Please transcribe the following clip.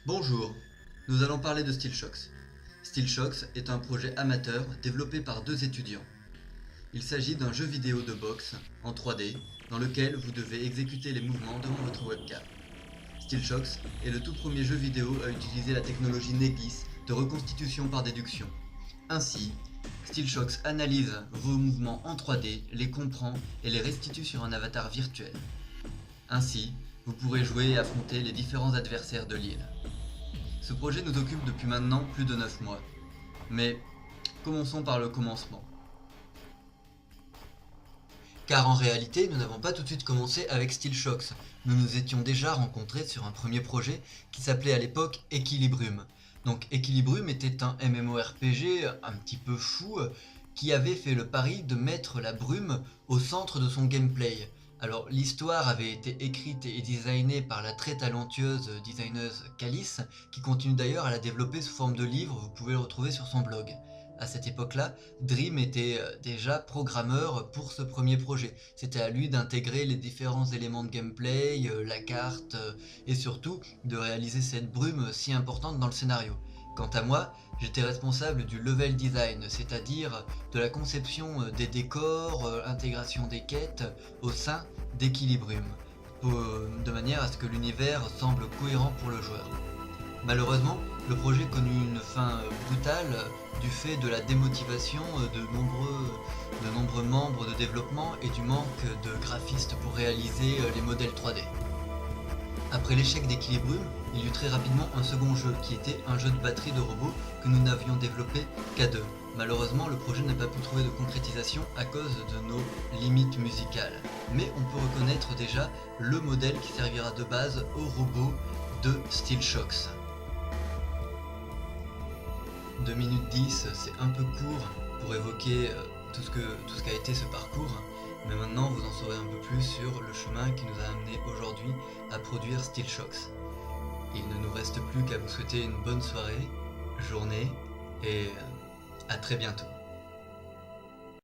Bonjour, nous allons parler de SteelShocks. SteelShocks est un projet amateur développé par deux étudiants. Il s'agit d'un jeu vidéo de boxe en 3D dans lequel vous devez exécuter les mouvements devant votre webcam. SteelShocks est le tout premier jeu vidéo à utiliser la technologie Negis de reconstitution par déduction. Ainsi, SteelShocks analyse vos mouvements en 3D, les comprend et les restitue sur un avatar virtuel. Ainsi, vous pourrez jouer et affronter les différents adversaires de l'île. Ce projet nous occupe depuis maintenant plus de 9 mois. Mais commençons par le commencement. Car en réalité, nous n'avons pas tout de suite commencé avec SteelShocks. Nous nous étions déjà rencontrés sur un premier projet qui s'appelait à l'époque Equilibrium. Donc Equilibrium était un MMORPG un petit peu fou qui avait fait le pari de mettre la brume au centre de son gameplay. Alors l'histoire avait été écrite et designée par la très talentueuse designeuse Calice, qui continue d'ailleurs à la développer sous forme de livre, vous pouvez le retrouver sur son blog. À cette époque-là, Dream était déjà programmeur pour ce premier projet. C'était à lui d'intégrer les différents éléments de gameplay, la carte, et surtout de réaliser cette brume si importante dans le scénario. Quant à moi, j'étais responsable du level design, c'est-à-dire de la conception des décors, intégration des quêtes au sein d'Equilibrium, de manière à ce que l'univers semble cohérent pour le joueur. Malheureusement, le projet connut une fin brutale du fait de la démotivation de nombreux membres de développement et du manque de graphistes pour réaliser les modèles 3D. Après l'échec d'Equilibrium, il y eut très rapidement un second jeu qui était un jeu de batterie de robots que nous n'avions développé qu'à deux. Malheureusement, le projet n'a pas pu trouver de concrétisation à cause de nos limites musicales. Mais on peut reconnaître déjà le modèle qui servira de base au robot de SteelShocks. 2 minutes 10, c'est un peu court pour évoquer tout ce qu'a été ce parcours, mais maintenant vous en saurez un peu plus sur le chemin qui nous a amené aujourd'hui à produire SteelShocks. Il ne nous reste plus qu'à vous souhaiter une bonne soirée, journée et à très bientôt.